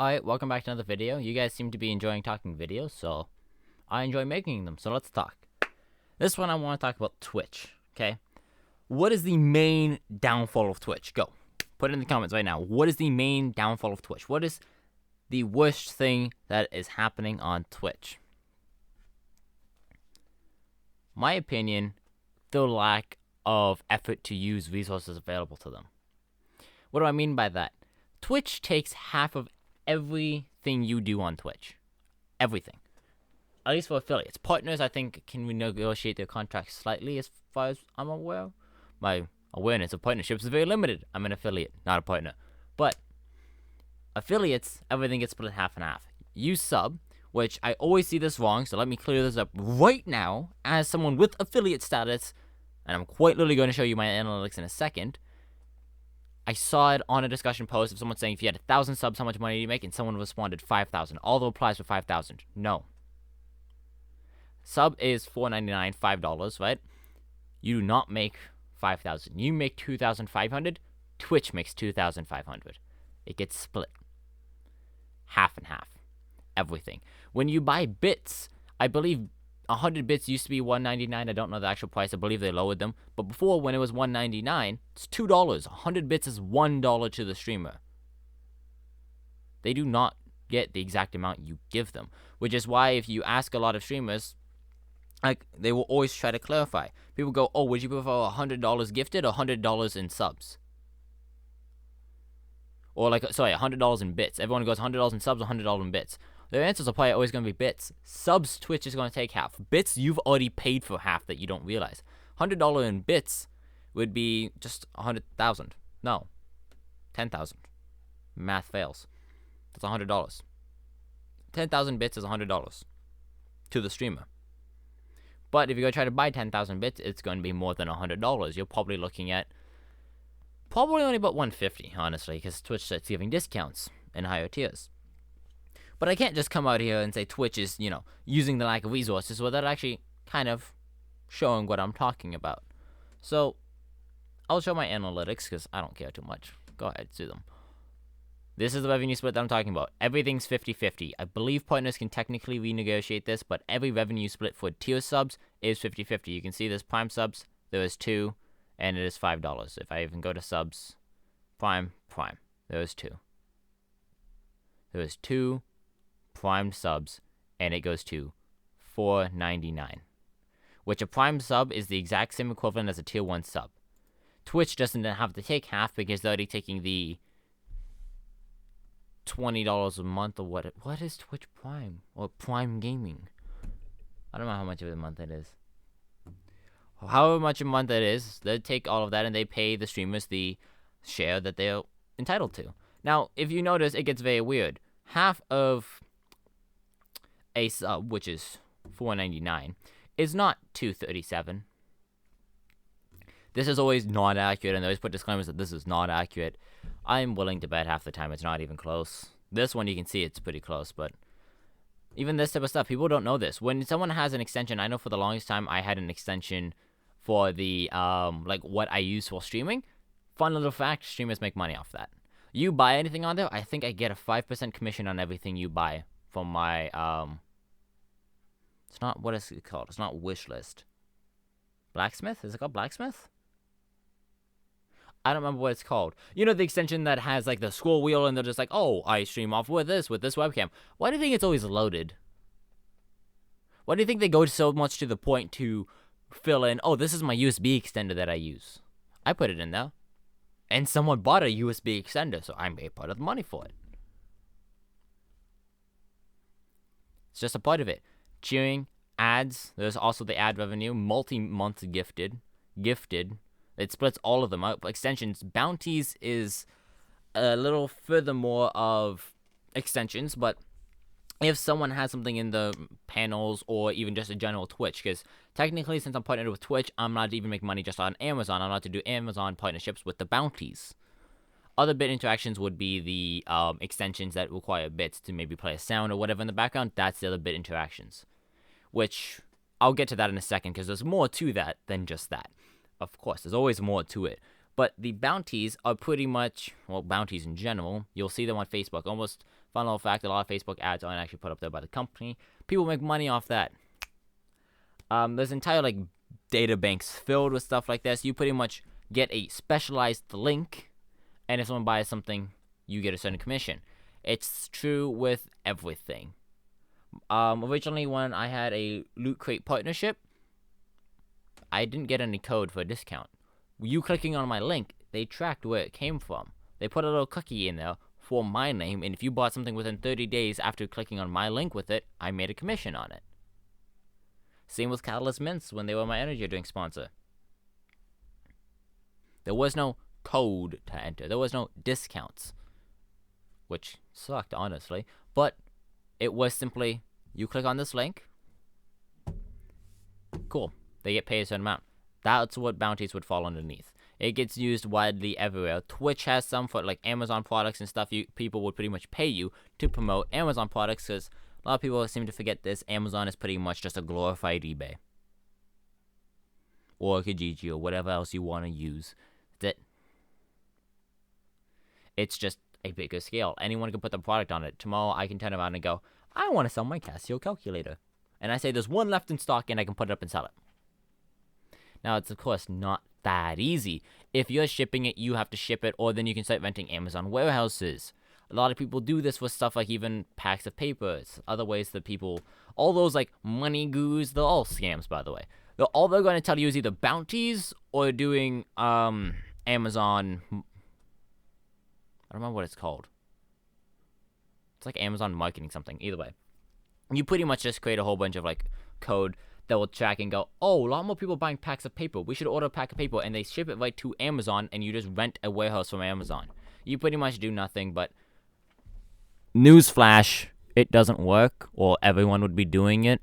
Alright, welcome back to another video. You guys seem to be enjoying talking videos, so I enjoy making them, so let's talk. This one I want to talk about Twitch, okay? What is the main downfall of Twitch? Go. Put it in the comments right now. What is the main downfall of Twitch? What is the worst thing that is happening on Twitch? My opinion, the lack of effort to use resources available to them. What do I mean by that? Twitch takes half of everything you do on Twitch. Everything. At least for affiliates. Partners, I think, can renegotiate their contracts slightly as far as I'm aware. My awareness of partnerships is very limited. I'm an affiliate, not a partner. But affiliates, everything gets split half and half. You sub, which I always see this wrong, so let me clear this up right now as someone with affiliate status, and I'm quite literally going to show you my analytics in a second. I saw it on a discussion post of someone saying if you had 1,000 subs, how much money do you make? And someone responded 5,000. All the replies were 5,000. No. Sub is $4.99, $5, right? You do not make 5,000. You make 2,500. Twitch makes 2,500. It gets split. Half and half. Everything. When you buy bits, I believe 100 bits used to be $1.99. I don't know the actual price. I believe they lowered them. But before, when it was $1.99, it's $2. 100 bits is $1 to the streamer. They do not get the exact amount you give them. Which is why if you ask a lot of streamers, they will always try to clarify. People go, oh, would you prefer $100 gifted or $100 in subs? Or $100 in bits. Everyone goes $100 in subs or $100 in bits. Their answers are probably always going to be bits. Subs, Twitch is going to take half. Bits, you've already paid for half that you don't realize. $100 in bits would be just 100,000. No. 10,000. Math fails. That's $100. 10,000 bits is $100 to the streamer. But if you go try to buy 10,000 bits, it's going to be more than $100. You're probably looking at probably only about $150, honestly, because Twitch starts giving discounts in higher tiers. But I can't just come out here and say Twitch is, using the lack of resources without actually kind of showing what I'm talking about. So, I'll show my analytics because I don't care too much. Go ahead, see them. This is the revenue split that I'm talking about. Everything's 50-50. I believe partners can technically renegotiate this, but every revenue split for tier subs is 50-50. You can see there's Prime subs, there is 2, and it is $5. If I even go to subs, Prime, there is 2. There is 2 Prime subs, and it goes to $4.99, which a Prime sub is the exact same equivalent as a tier 1 sub. Twitch doesn't have to take half because they're already taking the $20 a month or what is Twitch Prime or Prime Gaming? I don't know how much of a month it is. However much a month it is, they take all of that and they pay the streamers the share that they're entitled to. Now, if you notice, it gets very weird. Half of a sub, which is $4.99, is not $2.37. This is always not accurate, and they always put disclaimers that this is not accurate. I'm willing to bet half the time it's not even close. This one you can see it's pretty close, but even this type of stuff, people don't know this. When someone has an extension, I know for the longest time I had an extension for the what I use for streaming. Fun little fact, streamers make money off that. You buy anything on there, I think I get a 5% commission on everything you buy from my it's not, what is it called? It's not wish list. Blacksmith? Is it called Blacksmith? I don't remember what it's called. You know, the extension that has like the scroll wheel and they're just like, oh, I stream off with this webcam. Why do you think it's always loaded? Why do you think they go so much to the point to fill in, oh, this is my USB extender that I use? I put it in there. And someone bought a USB extender, so I made part of the money for it. It's just a part of it. Cheering, ads, there's also the ad revenue, multi-month gifted. It splits all of them out. Extensions, bounties is a little furthermore of extensions, but if someone has something in the panels or even just a general Twitch, because technically since I'm partnered with Twitch, I'm allowed to even make money just on Amazon. I'm allowed to do Amazon partnerships with the bounties. Other bit interactions would be the extensions that require bits to maybe play a sound or whatever in the background. That's the other bit interactions, which I'll get to that in a second because there's more to that than just that. Of course, there's always more to it. But the bounties are pretty much, well, bounties in general, you'll see them on Facebook. Almost Fun little fact, a lot of Facebook ads aren't actually put up there by the company. People make money off that. There's entire like data banks filled with stuff like this. You pretty much get a specialized link, and if someone buys something, you get a certain commission. It's true with everything. Originally when I had a Loot Crate partnership, I didn't get any code for a discount. You clicking on my link, they tracked where it came from. They put a little cookie in there for my name, and if you bought something within 30 days after clicking on my link with it, I made a commission on it. Same with Catalyst Mints when they were my energy drink sponsor. There was no code to enter. There was no discounts, which sucked, honestly. But it was simply, you click on this link, cool, they get paid a certain amount. That's what bounties would fall underneath. It gets used widely everywhere. Twitch has some for like Amazon products and stuff. People would pretty much pay you to promote Amazon products, because a lot of people seem to forget this. Amazon is pretty much just a glorified eBay. Or Kijiji, or whatever else you want to use. It's just a bigger scale. Anyone can put the product on it. Tomorrow I can turn around and go, I want to sell my Casio calculator. And I say there's one left in stock and I can put it up and sell it. Now, it's of course not that easy. If you're shipping it, you have to ship it, or then you can start renting Amazon warehouses. A lot of people do this with stuff like even packs of papers. Other ways that people, all those like money gurus, they're all scams, by the way. All they're going to tell you is either bounties or doing Amazon. I don't remember what it's called. It's like Amazon marketing something. Either way, you pretty much just create a whole bunch of like code that will track and go, oh, a lot more people buying packs of paper. We should order a pack of paper, and they ship it right to Amazon, and you just rent a warehouse from Amazon. You pretty much do nothing, but newsflash, it doesn't work, or everyone would be doing it.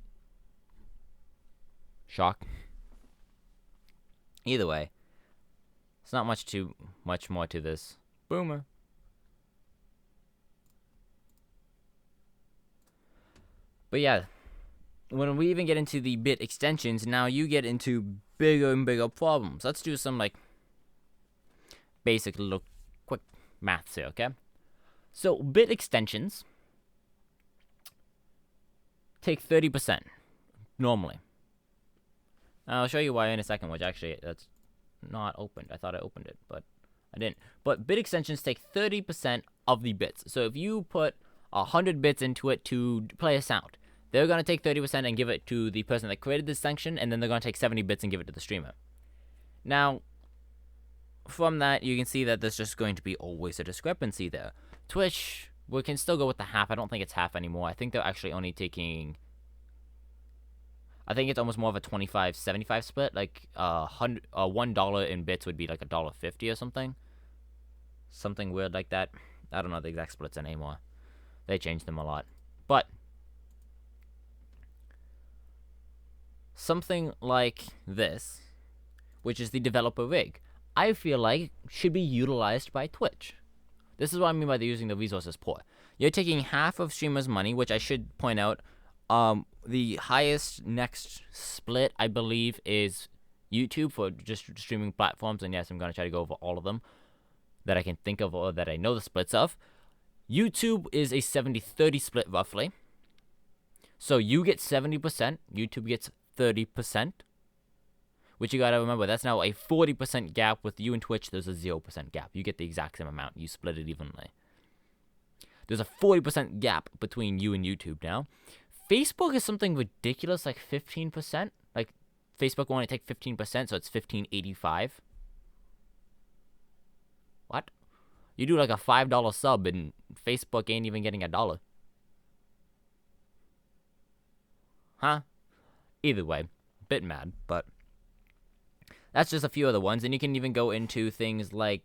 Shock. Either way, it's not much more to this. Boomer. But yeah, when we even get into the bit extensions, now you get into bigger and bigger problems. Let's do some like basic little quick maths here, okay? So bit extensions take 30% normally. I'll show you why in a second, which actually that's not opened. I thought I opened it, but I didn't. But bit extensions take 30% of the bits. So if you put 100 bits into it to play a sound, they're going to take 30% and give it to the person that created this section, and then they're going to take 70 bits and give it to the streamer. Now, from that, you can see that there's just going to be always a discrepancy there. Twitch, we can still go with the half. I don't think it's half anymore. I think they're actually only taking, I think it's almost more of a 25-75 split. Like $1 in bits would be like $1.50 or something. Something weird like that. I don't know the exact splits anymore. They changed them a lot. But something like this, which is the developer rig, I feel like should be utilized by Twitch. This is what I mean by they're using the resources poor. You're taking half of streamers' money, which I should point out, the highest next split, I believe, is YouTube for just streaming platforms, and yes, I'm going to try to go over all of them that I can think of or that I know the splits of. YouTube is a 70-30 split, roughly. So you get 70%, YouTube gets 30%, which you gotta remember, that's now a 40% gap. With you and Twitch, there's a 0% gap. You get the exact same amount. You split it evenly. There's a 40% gap between you and YouTube now. Facebook is something ridiculous, like 15%. Like, Facebook will only take 15%, so it's 15.85. What? You do like a $5 sub, and Facebook ain't even getting $1. Huh? Either way, bit mad, but that's just a few other ones. And you can even go into things like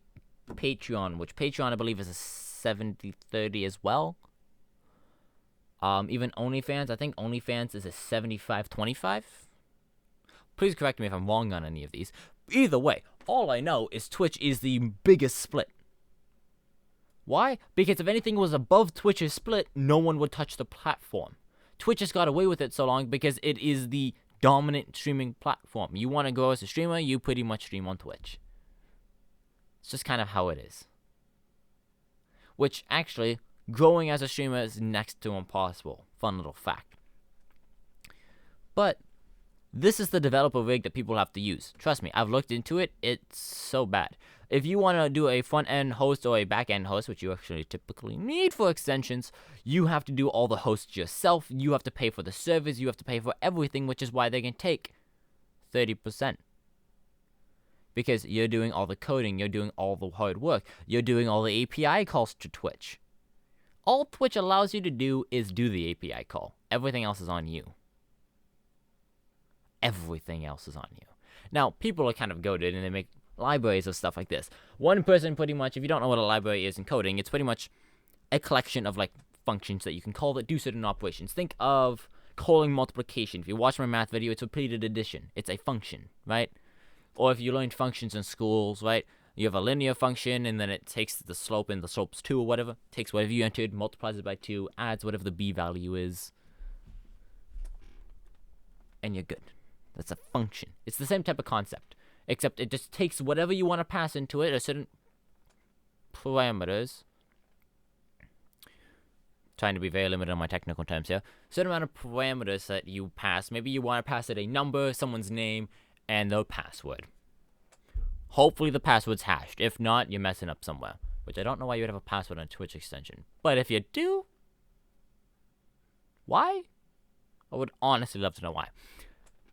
Patreon, which Patreon I believe is a 70-30 as well. Even OnlyFans, I think OnlyFans is a 75-25. Please correct me if I'm wrong on any of these. Either way, all I know is Twitch is the biggest split. Why? Because if anything was above Twitch's split, no one would touch the platform. Twitch has got away with it so long because it is the dominant streaming platform. You want to go as a streamer, you pretty much stream on Twitch. It's just kind of how it is. Which actually Growing as a streamer is next to impossible. Fun little fact. But this is the developer rig that people have to use. Trust me, I've looked into it. It's so bad. If you want to do a front-end host or a back-end host, which you actually typically need for extensions, you have to do all the hosts yourself. You have to pay for the servers. You have to pay for everything, which is why they can take 30%. Because you're doing all the coding. You're doing all the hard work. You're doing all the API calls to Twitch. All Twitch allows you to do is do the API call. Everything else is on you. Everything else is on you. Now, people are kind of goated and they make libraries of stuff like this. One person pretty much, if you don't know what a library is in coding, it's pretty much a collection of like functions that you can call that do certain operations. Think of calling multiplication. If you watch my math video, it's repeated addition. It's a function, right? Or if you learned functions in schools, right? You have a linear function and then it takes the slope and the slope's 2 or whatever. Takes whatever you entered, multiplies it by 2, adds whatever the b value is. And you're good. That's a function. It's the same type of concept, except it just takes whatever you want to pass into it, or certain parameters. Trying to be very limited on my technical terms here. Certain amount of parameters that you pass. Maybe you want to pass it a number, someone's name, and their password. Hopefully the password's hashed. If not, you're messing up somewhere. Which I don't know why you would have a password on a Twitch extension. But if you do, why? I would honestly love to know why.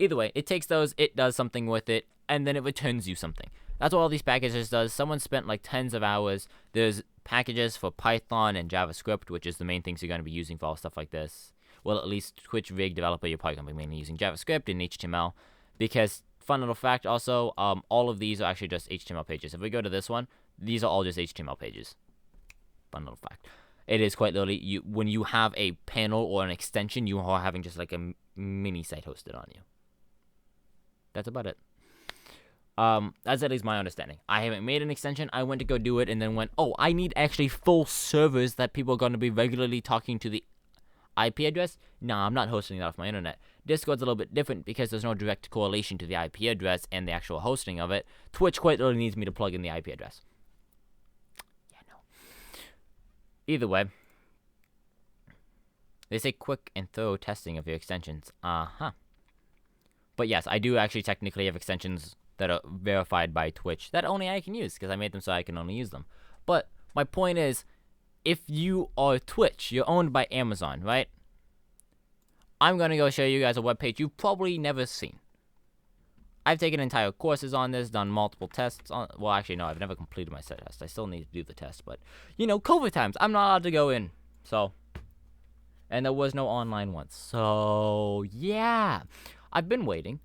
Either way, it takes those, it does something with it, and then it returns you something. That's what all these packages does. Someone spent like tens of hours. There's packages for Python and JavaScript, which is the main things you're going to be using for all stuff like this. Well, at least Twitch rig developer, you're probably going to be mainly using JavaScript and HTML. Because, fun little fact also, all of these are actually just HTML pages. If we go to this one, these are all just HTML pages. Fun little fact. It is quite literally, when you have a panel or an extension, you are having just like a mini site hosted on you. That's about it. As at least my understanding. I haven't made an extension. I went to go do it and then went, oh, I need actually full servers that people are going to be regularly talking to the IP address. Nah, I'm not hosting that off my internet. Discord's a little bit different because there's no direct correlation to the IP address and the actual hosting of it. Twitch quite literally needs me to plug in the IP address. Yeah, no. Either way, they say quick and thorough testing of your extensions. But yes, I do actually technically have extensions that are verified by Twitch that only I can use because I made them so I can only use them. But my point is, if you are Twitch, you're owned by Amazon, right? I'm going to go show you guys a webpage you've probably never seen. I've taken entire courses on this, done multiple tests on. Well, actually, no, I've never completed my set test. I still need to do the test, but you know, COVID times, I'm not allowed to go in. So, and there was no online once. So, yeah. I've been waiting,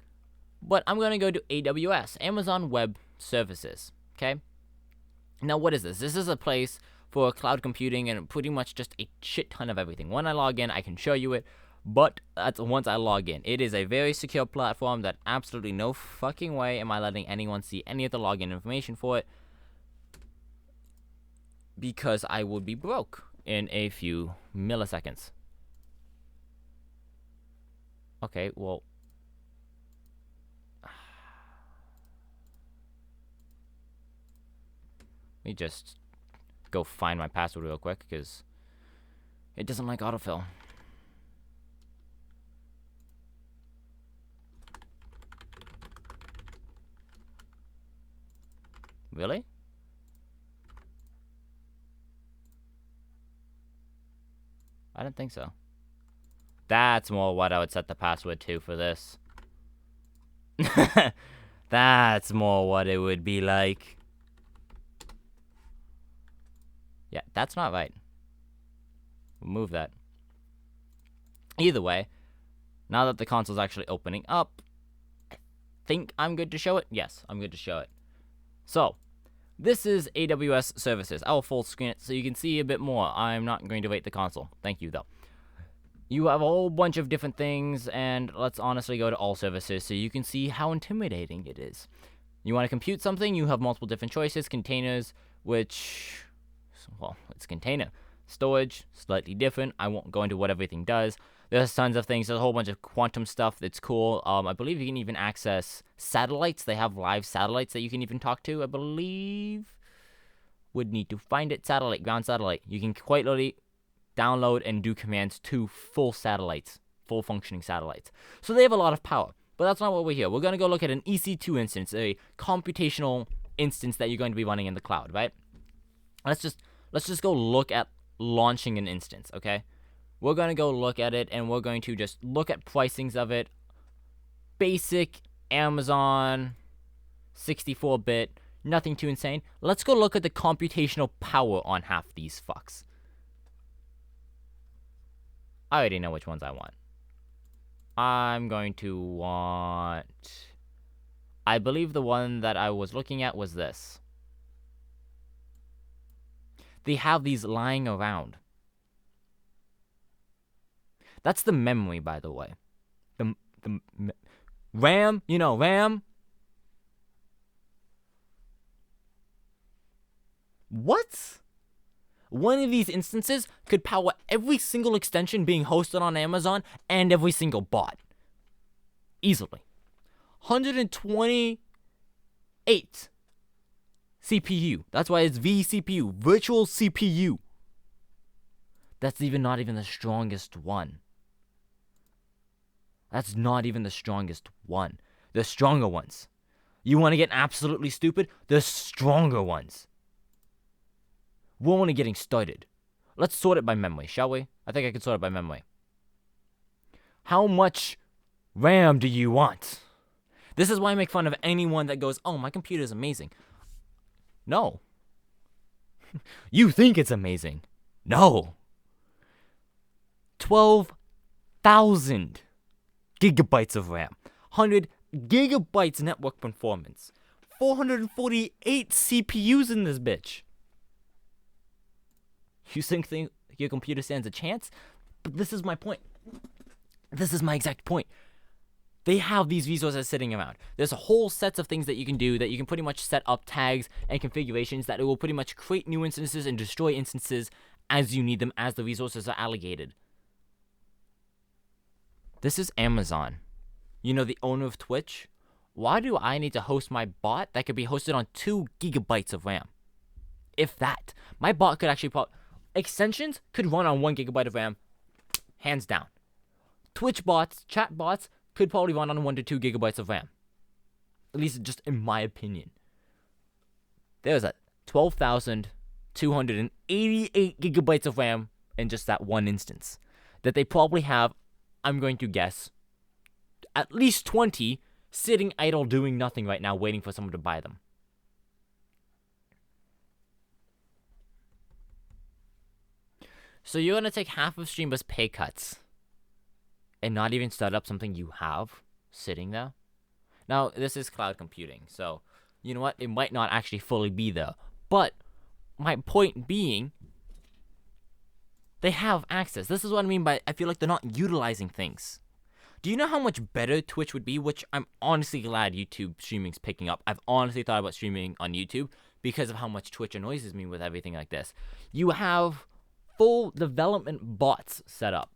but I'm going to go to AWS, Amazon Web Services, okay? Now, what is this? This is a place for cloud computing and pretty much just a shit ton of everything. When I log in, I can show you it, but that's once I log in. It is a very secure platform that absolutely no fucking way am I letting anyone see any of the login information for it because I would be broke in a few milliseconds. Okay, well... Let me just go find my password real quick, because it doesn't like autofill. Really? I don't think so. That's more what I would set the password to for this. That's more what it would be like. Yeah, that's not right. We'll move that. Either way, now that the console's actually opening up, I think I'm good to show it. Yes, I'm good to show it. So, this is AWS services. I will full screen it so you can see a bit more. I'm not going to rate the console. Thank you, though. You have a whole bunch of different things, and let's honestly go to all services so you can see how intimidating it is. You want to compute something, you have multiple different choices. Containers, which... well, it's container. Storage, slightly different. I won't go into what everything does. There's tons of things. There's a whole bunch of quantum stuff that's cool. I believe you can even access satellites. They have live satellites that you can even talk to, I believe. Would need to find it. Satellite, ground satellite. You can quite literally download and do commands to full satellites, full functioning satellites. So they have a lot of power. But that's not what we're here. We're going to go look at an EC2 instance, a computational instance that you're going to be running in the cloud, right? Let's just go look at launching an instance, okay? We're going to go look at it, and we're going to just look at pricings of it. Basic Amazon 64-bit, nothing too insane. Let's go look at the computational power on half these fucks. I already know which ones I want. I'm going to want... I believe the one that I was looking at was this. They have these lying around. That's the memory, by the way. The RAM, you know, RAM. What? One of these instances could power every single extension being hosted on Amazon and every single bot. Easily. 128 CPU. That's why it's vCPU, virtual CPU. That's not even the strongest one. That's not even the strongest one. The stronger ones. You want to get absolutely stupid? The stronger ones. We're only getting started. Let's sort it by memory, shall we? I think I can sort it by memory. How much RAM do you want? This is why I make fun of anyone that goes, oh, my computer is amazing. No. You think it's amazing. No. 12,000 gigabytes of RAM. 100 gigabytes network performance. 448 CPUs in this bitch. You think your computer stands a chance? But this is my point. This is my exact point. They have these resources sitting around. There's a whole sets of things that you can do that you can pretty much set up tags and configurations that it will pretty much create new instances and destroy instances as you need them, as the resources are allocated. This is Amazon. You know, the owner of Twitch. Why do I need to host my bot that could be hosted on 2 gigabytes of RAM? If that. My bot could actually extensions could run on 1 gigabyte of RAM, hands down. Twitch bots, chat bots, could probably run on 1 to 2 gigabytes of RAM. At least just in my opinion. There's a 12,288 gigabytes of RAM in just that one instance. That they probably have, I'm going to guess, at least 20 sitting idle doing nothing right now waiting for someone to buy them. So you're going to take half of streamers' pay cuts and not even start up something you have sitting there? Now, this is cloud computing, so you know what? It might not actually fully be there. But my point being, they have access. This is what I mean by I feel like they're not utilizing things. Do you know how much better Twitch would be? Which I'm honestly glad YouTube streaming's picking up. I've honestly thought about streaming on YouTube because of how much Twitch annoys me with everything like this. You have full development bots set up,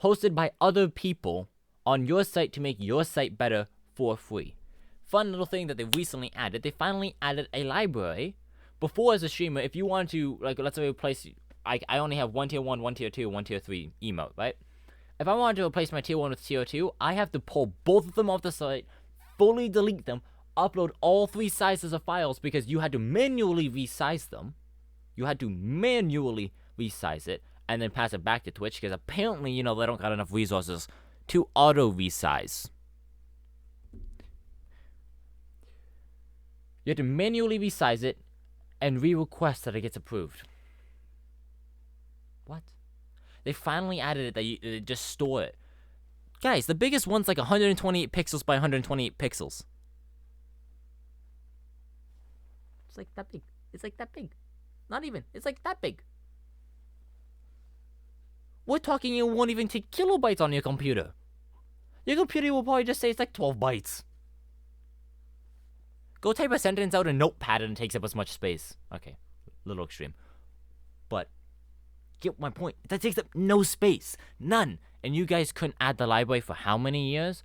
hosted by other people on your site to make your site better for free. Fun little thing that they recently added. They finally added a library. Before, as a streamer, if you wanted to, like, let's say replace, I only have 1 tier 1, 1 tier 2, 1 tier 3 emote, right? If I wanted to replace my tier 1 with tier 2, I have to pull both of them off the site, fully delete them, upload all 3 sizes of files because you had to manually resize them. You had to manually resize it and then pass it back to Twitch because apparently, you know, they don't got enough resources to auto resize. You have to manually resize it and re-request that it gets approved. What? They finally added it that you just store it. Guys, the biggest one's like 128 pixels by 128 pixels. It's like that big. It's like that big. Not even. It's like that big. We're talking it won't even take kilobytes on your computer. Your computer will probably just say it's like 12 bytes. Go type a sentence out in Notepad and it takes up as much space. Okay, little extreme. But, get my point. That takes up no space. None. And you guys couldn't add the library for how many years?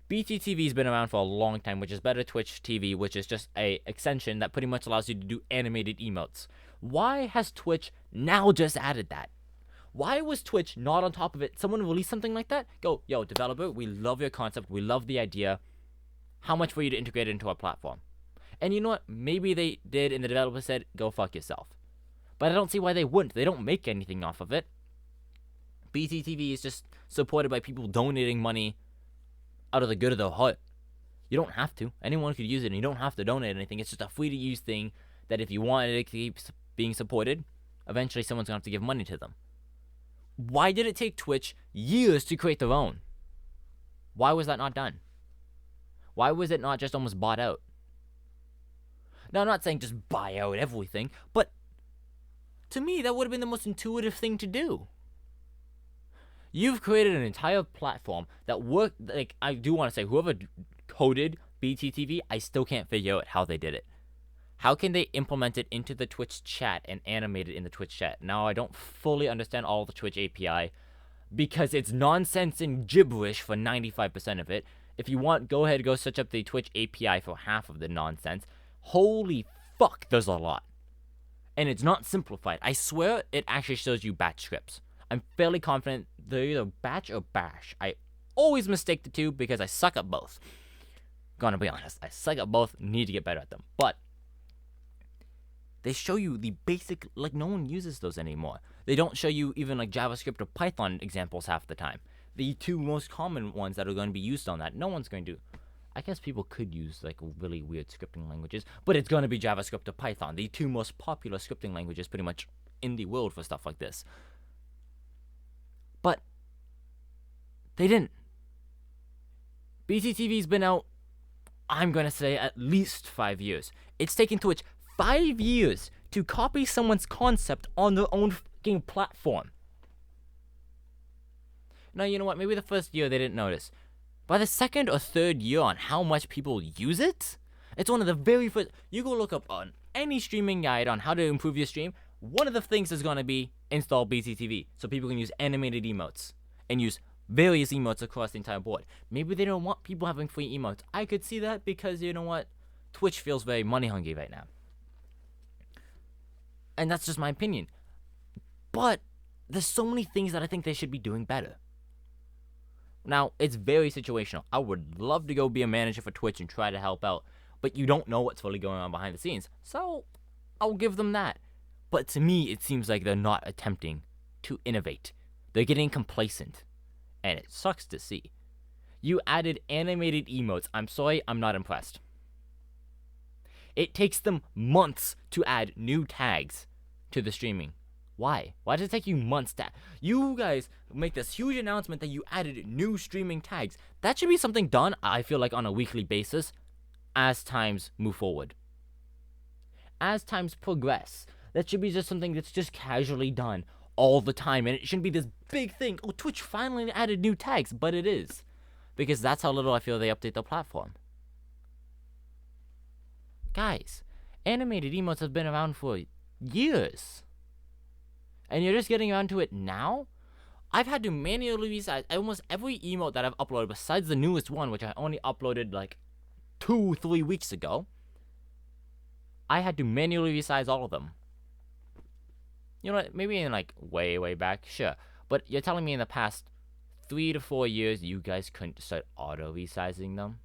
BTTV's been around for a long time, which is Better Twitch TV, which is just a extension that pretty much allows you to do animated emotes. Why has Twitch now just added that? Why was Twitch not on top of it? Someone released something like that? Go, yo, developer, we love your concept. We love the idea. How much for you to integrate it into our platform? And you know what? Maybe they did, and the developer said, go fuck yourself. But I don't see why they wouldn't. They don't make anything off of it. BTTV is just supported by people donating money out of the good of their heart. You don't have to. Anyone could use it, and you don't have to donate anything. It's just a free-to-use thing that if you wanted it to keep being supported, eventually someone's going to have to give money to them. Why did it take Twitch years to create their own? Why was that not done? Why was it not just almost bought out? Now, I'm not saying just buy out everything, but to me, that would have been the most intuitive thing to do. You've created an entire platform that worked. Like, I do want to say, whoever coded BTTV, I still can't figure out how they did it. How can they implement it into the Twitch chat and animate it in the Twitch chat? Now, I don't fully understand all the Twitch API because it's nonsense and gibberish for 95% of it. If you want, go ahead and go search up the Twitch API for half of the nonsense. Holy fuck, there's a lot. And it's not simplified. I swear it actually shows you batch scripts. I'm fairly confident they're either batch or bash. I always mistake the two because I suck at both. Gonna be honest, I suck at both, need to get better at them. But they show you the basic, like, no one uses those anymore. They don't show you even like JavaScript or Python examples half the time. The two most common ones that are going to be used on that, no one's going to. I guess people could use like really weird scripting languages, but it's going to be JavaScript or Python, the two most popular scripting languages pretty much in the world for stuff like this. But they didn't. BTTV's been out, I'm going to say, at least 5 years. It's taken Twitch 5 years to copy someone's concept on their own fucking platform. Now, you know what? Maybe the first year they didn't notice. By the second or third year on how much people use it, it's one of the very first. You go look up on any streaming guide on how to improve your stream. One of the things is going to be install BTTV so people can use animated emotes and use various emotes across the entire board. Maybe they don't want people having free emotes. I could see that because, you know what? Twitch feels very money hungry right now. And that's just my opinion. But there's so many things that I think they should be doing better. Now, it's very situational. I would love to go be a manager for Twitch and try to help out, but you don't know what's really going on behind the scenes. So, I'll give them that. But to me, it seems like they're not attempting to innovate. They're getting complacent. And it sucks to see. You added animated emotes. I'm sorry, I'm not impressed. It takes them months to add new tags to the streaming. Why? Why does it take you months to... You guys make this huge announcement that you added new streaming tags. That should be something done, I feel like, on a weekly basis as times move forward. As times progress. That should be just something that's just casually done all the time. And it shouldn't be this big thing. Oh, Twitch finally added new tags. But it is. Because that's how little I feel they update the platform. Guys, animated emotes have been around for years. And you're just getting around to it now? I've had to manually resize almost every emote that I've uploaded besides the newest one, which I only uploaded like 2-3 weeks ago. I had to manually resize all of them. You know what? Maybe in like way back, sure. But you're telling me in the past 3 to 4 years you guys couldn't start auto resizing them?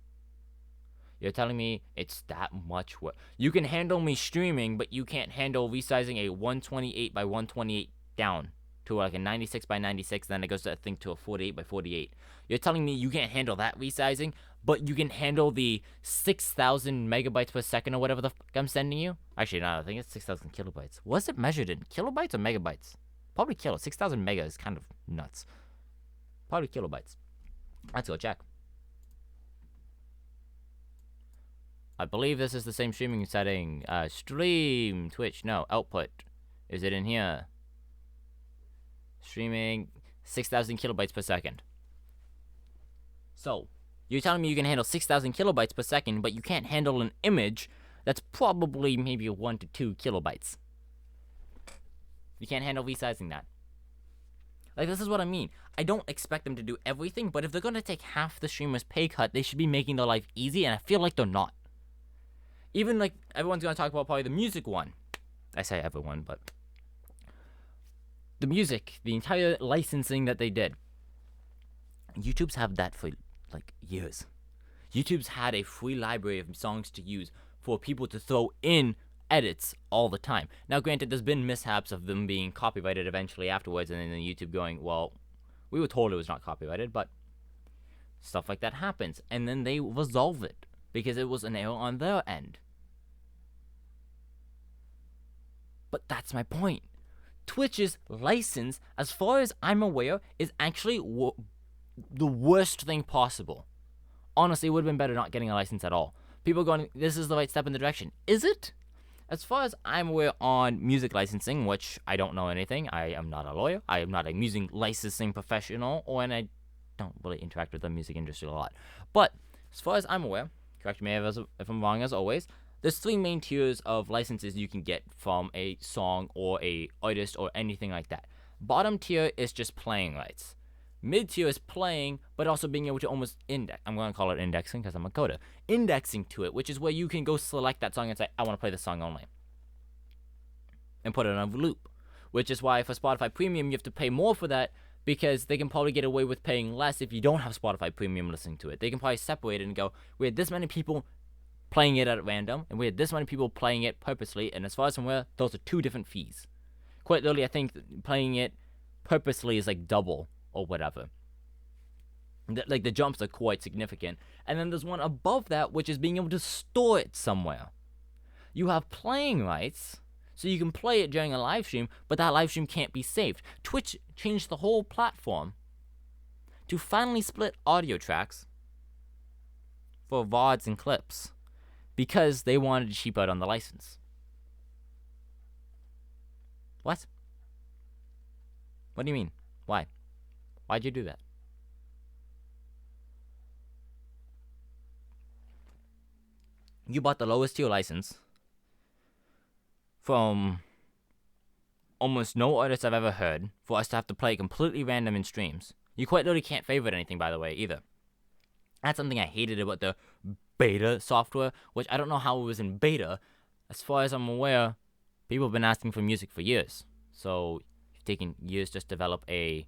You're telling me it's that much work. You can handle me streaming, but you can't handle resizing a 128 by 128 down to like a 96 by 96, then it goes to, I think, to a 48 by 48. You're telling me you can't handle that resizing, but you can handle the 6,000 megabytes per second or whatever the fuck I'm sending you? Actually, no, I think it's 6,000 kilobytes. Was it measured in kilobytes or megabytes? Probably kilo. 6,000 mega is kind of nuts. Probably kilobytes. Let's go check. I believe this is the same streaming setting. Stream, Twitch, no, output. Is it in here? Streaming, 6,000 kilobytes per second. So, you're telling me you can handle 6,000 kilobytes per second, but you can't handle an image that's probably maybe 1 to 2 kilobytes. You can't handle resizing that. Like, this is what I mean. I don't expect them to do everything, but if they're going to take half the streamer's pay cut, they should be making their life easy, and I feel like they're not. Even, like, everyone's going to talk about probably the music one. I say everyone, but the music, the entire licensing that they did, YouTube's had that for like years. YouTube's had a free library of songs to use for people to throw in edits all the time. Now, granted, there's been mishaps of them being copyrighted eventually afterwards, and then YouTube going, well, we were told it was not copyrighted, but stuff like that happens. And then they resolve it because it was an error on their end. But that's my point. Twitch's license, as far as I'm aware, is actually the worst thing possible. Honestly, it would have been better not getting a license at all. People going, this is the right step in the direction. Is it? As far as I'm aware on music licensing, which I don't know anything, I am not a lawyer, I am not a music licensing professional, and I don't really interact with the music industry a lot. But as far as I'm aware, correct me if I'm wrong as always, there's 3 main tiers of licenses you can get from a song or a artist or anything like that. Bottom tier is just playing rights. Mid tier is playing, but also being able to almost index. I'm going to call it indexing because I'm a coder. Indexing to it, which is where you can go select that song and say, I want to play this song only. And put it on a loop. Which is why for Spotify Premium, you have to pay more for that because they can probably get away with paying less if you don't have Spotify Premium listening to it. They can probably separate it and go, we had this many people playing it at random, and we had this many people playing it purposely, and as far as I'm aware, those are 2 different fees. Quite literally, I think playing it purposely is like double or whatever. Like the jumps are quite significant. And then there's one above that, which is being able to store it somewhere. You have playing rights, so you can play it during a live stream, but that live stream can't be saved. Twitch changed the whole platform to finally split audio tracks for VODs and clips because they wanted to cheap out on the license. What? What do you mean? Why? Why'd you do that? You bought the lowest tier license from almost no artist I've ever heard for us to have to play completely random in streams. You quite literally can't favorite anything, by the way, either. That's something I hated about the beta software, which I don't know how it was in beta. As far as I'm aware, people have been asking for music for years. So, it's taken years just to develop a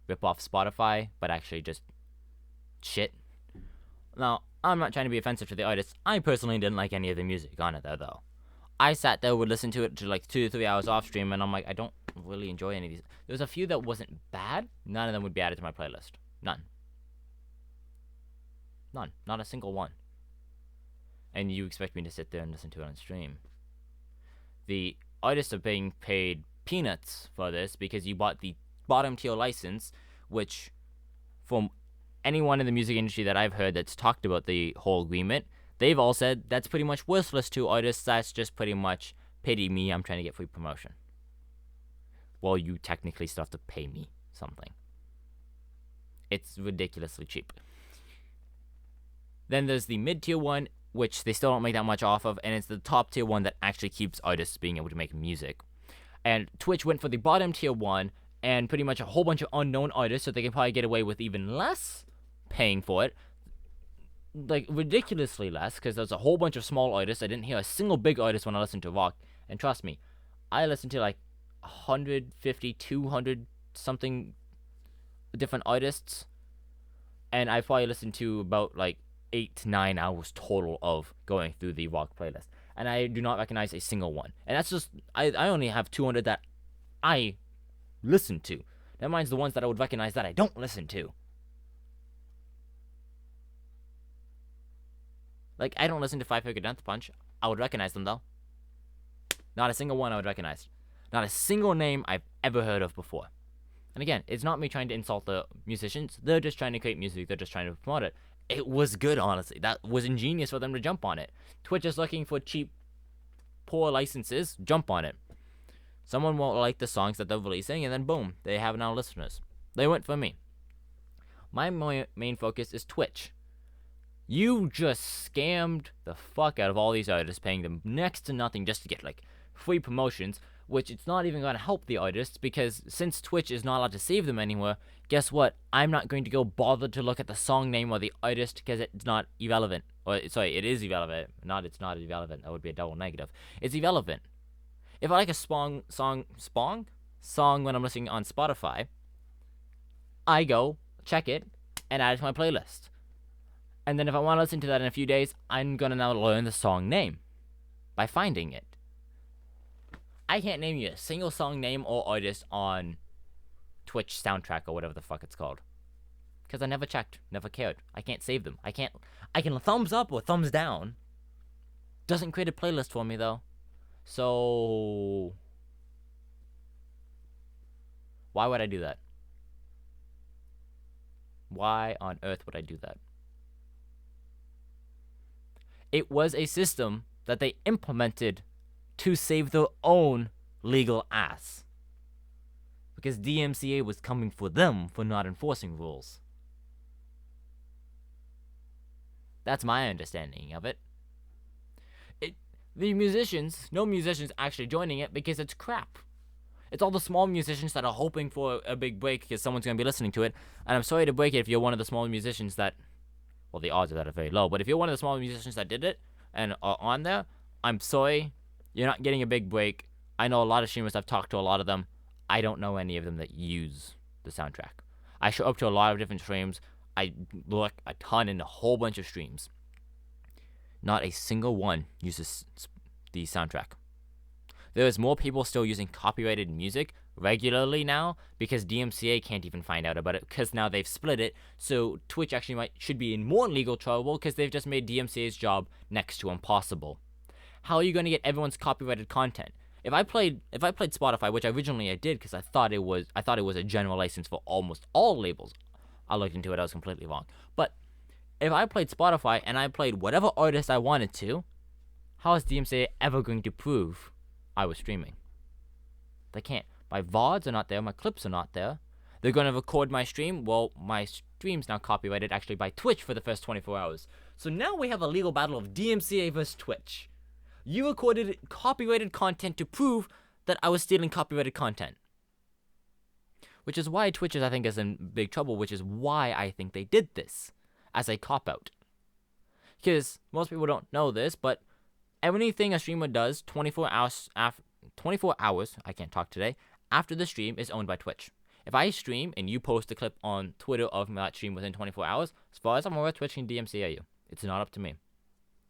rip-off Spotify, but actually just shit. Now, I'm not trying to be offensive to the artists. I personally didn't like any of the music on it, though. I sat there, would listen to it to like 2 to 3 hours off stream, and I'm like, I don't really enjoy any of these. There was a few that wasn't bad. None of them would be added to my playlist. None. Not a single one. And you expect me to sit there and listen to it on stream. The artists are being paid peanuts for this because you bought the bottom tier license, which from anyone in the music industry that I've heard that's talked about the whole agreement, they've all said that's pretty much worthless to artists. That's just pretty much pity me, I'm trying to get free promotion. Well, you technically still have to pay me something. It's ridiculously cheap. Then there's the mid-tier one, which they still don't make that much off of, and it's the top tier one that actually keeps artists being able to make music. And Twitch went for the bottom tier one, and pretty much a whole bunch of unknown artists, so they can probably get away with even less paying for it. Like, ridiculously less, because there's a whole bunch of small artists. I didn't hear a single big artist when I listened to rock, and trust me, I listened to like 150, 200 something different artists, and I probably listened to about like 8 to 9 hours total of going through the rock playlist, and I do not recognize a single one. And that's just, I only have 200 that I listen to. Never mind the ones that I would recognize that I don't listen to. Like, I don't listen to Five Finger Death Punch. I would recognize them, though. Not a single one I would recognize. Not a single name I've ever heard of before. And again, it's not me trying to insult the musicians. They're just trying to create music. They're just trying to promote it. It was good, honestly. That was ingenious for them to jump on it. Twitch is looking for cheap, poor licenses. Jump on it. Someone won't like the songs that they're releasing, and then boom, they have now listeners. They went for me. My main focus is Twitch. You just scammed the fuck out of all these artists, paying them next to nothing just to get, like, free promotions, which it's not even going to help the artists, because since Twitch is not allowed to save them anymore, guess what? I'm not going to go bother to look at the song name or the artist, because it's not irrelevant. Or, sorry, it is irrelevant. It's not irrelevant. That would be a double negative. It's irrelevant. If I like a song when I'm listening on Spotify, I go check it and add it to my playlist. And then if I want to listen to that in a few days, I'm gonna now learn the song name by finding it. I can't name you a single song name or artist on Twitch soundtrack or whatever the fuck it's called, because I never checked, never cared. I can't save them. I can thumbs up or thumbs down. Doesn't create a playlist for me though. So why would I do that? Why on earth would I do that? It was a system that they implemented to save their own legal ass. Because DMCA was coming for them for not enforcing rules. That's my understanding of it. No musicians actually joining it because it's crap. It's all the small musicians that are hoping for a big break because someone's going to be listening to it. And I'm sorry to break it if you're one of the small musicians that, well, the odds of that are very low, but if you're one of the small musicians that did it and are on there, I'm sorry, you're not getting a big break. I know a lot of streamers, I've talked to a lot of them. I don't know any of them that use the soundtrack. I show up to a lot of different streams. I look a ton in a whole bunch of streams. Not a single one uses the soundtrack. There is more people still using copyrighted music regularly now because DMCA can't even find out about it because now they've split it. So Twitch actually should be in more legal trouble because they've just made DMCA's job next to impossible. How are you going to get everyone's copyrighted content? If I played Spotify, which originally I did because I thought it was a general license for almost all labels. I looked into it, I was completely wrong. But if I played Spotify and I played whatever artist I wanted to, how is DMCA ever going to prove I was streaming? They can't. My VODs are not there, my clips are not there. They're going to record my stream. Well, my stream's now copyrighted actually by Twitch for the first 24 hours. So now we have a legal battle of DMCA versus Twitch. You recorded copyrighted content to prove that I was stealing copyrighted content. Which is why Twitch is, I think, is in big trouble, which is why I think they did this as a cop-out. Because most people don't know this, but anything a streamer does 24 hours, I can't talk today, after the stream is owned by Twitch. If I stream and you post a clip on Twitter of that stream within 24 hours, as far as I'm aware, Twitch can DMCA you. It's not up to me.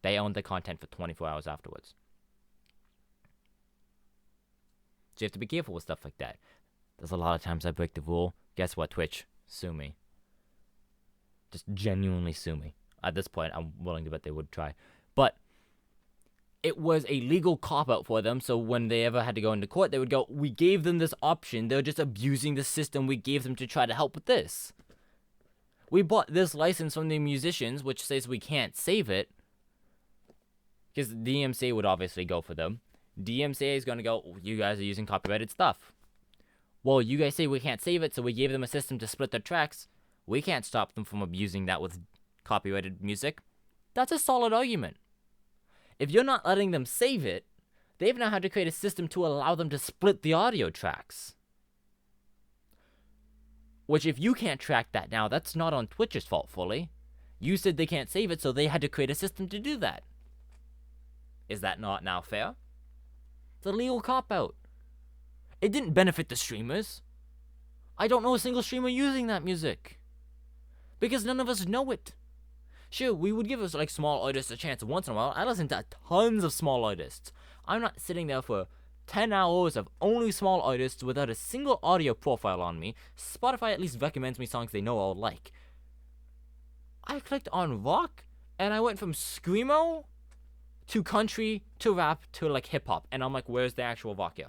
They own the content for 24 hours afterwards. So you have to be careful with stuff like that. There's a lot of times I break the rule. Guess what, Twitch? Sue me. Just genuinely sue me. At this point, I'm willing to bet they would try. But it was a legal cop-out for them, so when they ever had to go into court, they would go, we gave them this option. They're just abusing the system we gave them to try to help with this. We bought this license from the musicians, which says we can't save it. Because DMCA would obviously go for them. DMCA is going to go, you guys are using copyrighted stuff. Well, you guys say we can't save it, so we gave them a system to split their tracks. We can't stop them from abusing that with copyrighted music. That's a solid argument. If you're not letting them save it, they've now had to create a system to allow them to split the audio tracks. Which, if you can't track that now, that's not on Twitch's fault fully. You said they can't save it, so they had to create a system to do that. Is that not now fair? It's a legal cop-out. It didn't benefit the streamers. I don't know a single streamer using that music. Because none of us know it. Sure, we would give us like small artists a chance once in a while. I listen to tons of small artists. I'm not sitting there for 10 hours of only small artists without a single audio profile on me. Spotify at least recommends me songs they know I'll like. I clicked on rock, and I went from screamo to country to rap to like hip hop, and I'm like, where's the actual rock here?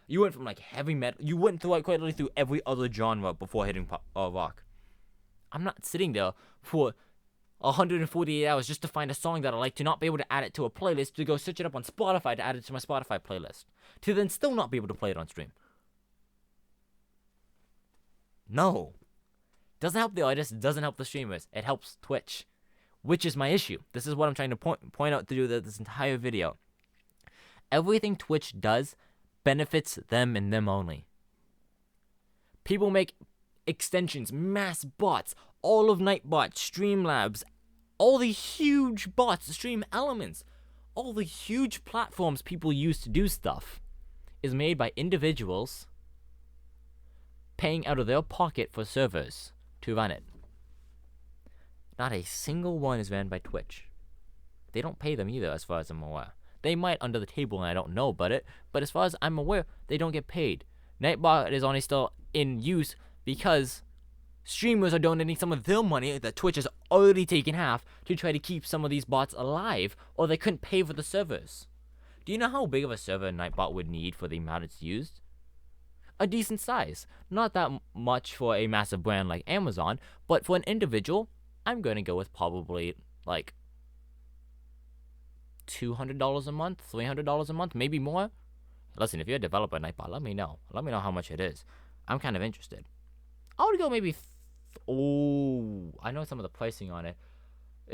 You went from like heavy metal. You went through like quite literally through every other genre before hitting rock. I'm not sitting there for 148 hours just to find a song that I like, to not be able to add it to a playlist, to go search it up on Spotify to add it to my Spotify playlist, to then still not be able to play it on stream. No. Doesn't help the artists, doesn't help the streamers. It helps Twitch, which is my issue. This is what I'm trying to point out through this entire video. Everything Twitch does benefits them and them only. People make extensions, mass bots, all of Nightbot, Streamlabs, all these huge bots, stream elements, all the huge platforms people use to do stuff is made by individuals paying out of their pocket for servers to run it. Not a single one is ran by Twitch. They don't pay them either, as far as I'm aware. They might under the table and I don't know about it, but as far as I'm aware, they don't get paid. Nightbot is only still in use because streamers are donating some of their money that Twitch has already taken half to try to keep some of these bots alive, or they couldn't pay for the servers. Do you know how big of a server Nightbot would need for the amount it's used? A decent size. Not that much for a massive brand like Amazon, but for an individual, I'm going to go with probably like $200 a month, $300 a month, maybe more. Listen, if you're a developer at Nightbot, let me know. Let me know how much it is. I'm kind of interested. I would go maybe... I know some of the pricing on it,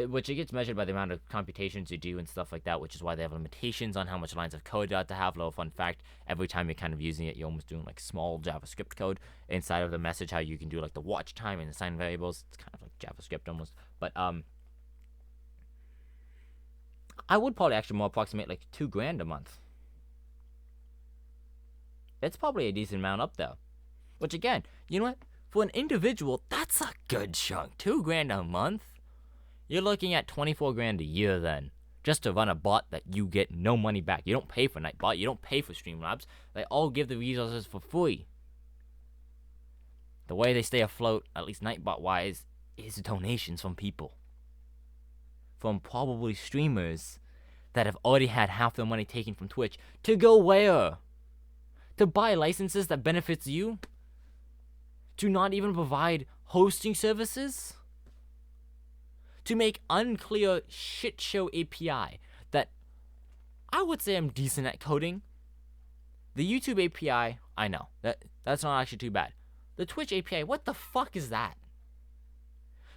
which it gets measured by the amount of computations you do and stuff like that, which is why they have limitations on how much lines of code you have to have. Little fun fact, every time you're kind of using it, you're almost doing like small JavaScript code inside of the message, how you can do like the watch time and assign variables. It's kind of like JavaScript almost. But I would probably actually more approximate like $2,000 a month. It's probably a decent amount up there. Which again, you know what? For an individual, that's a good chunk. $2,000 a month? You're looking at $24,000 a year then. Just to run a bot that you get no money back. You don't pay for Nightbot. You don't pay for Streamlabs. They all give the resources for free. The way they stay afloat, at least Nightbot-wise, is donations from people. From probably streamers that have already had half their money taken from Twitch to go where? To buy licenses that benefits you? To not even provide hosting services? To make unclear shit show API that I would say I'm decent at coding. The YouTube API, I know. That's not actually too bad. The Twitch API, what the fuck is that?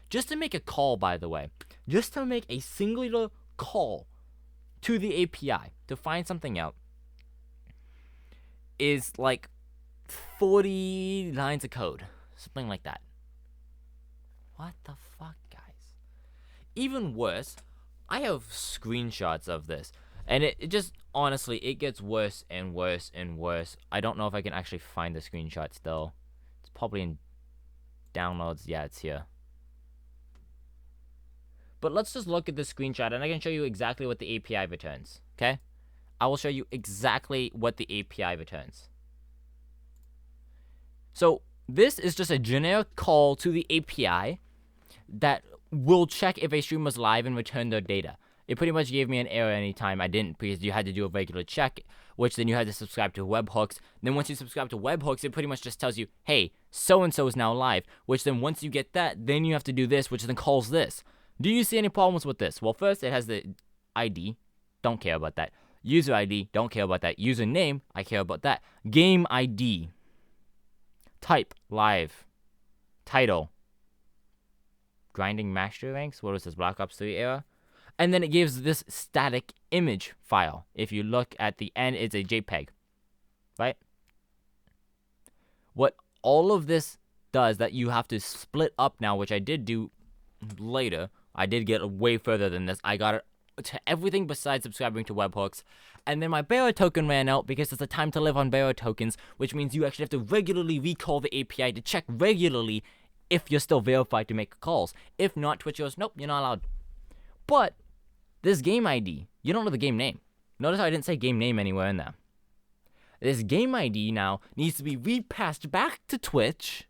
Just to make a call, by the way. Just to make a singular call to the API to find something out is like 40 lines of code. Something like that. What the fuck, guys? Even worse, I have screenshots of this. And it just, honestly, it gets worse and worse and worse. I don't know if I can actually find the screenshot still. It's probably in downloads. Yeah, it's here. But let's just look at this screenshot, and I can show you exactly what the API returns, okay? I will show you exactly what the API returns. So, this is just a generic call to the API that will check if a streamer's live and return their data. It pretty much gave me an error anytime I didn't, because you had to do a regular check, which then you had to subscribe to webhooks. Then once you subscribe to webhooks, it pretty much just tells you, hey, so-and-so is now live, which then once you get that, then you have to do this, which then calls this. Do you see any problems with this? Well, first, it has the ID. Don't care about that. User ID. Don't care about that. Username. I care about that. Game ID. Type. Live. Title. Grinding master ranks. What was this? Black Ops 3 era? And then it gives this static image file. If you look at the end, it's a JPEG. Right? What all of this does that you have to split up now, which I did do later. I did get way further than this. I got it to everything besides subscribing to webhooks. And then my bearer token ran out because it's a time to live on bearer tokens, which means you actually have to regularly recall the API to check regularly if you're still verified to make calls. If not, Twitch goes, nope, you're not allowed. But this game ID, you don't know the game name. Notice how I didn't say game name anywhere in there. This game ID now needs to be repassed back to Twitch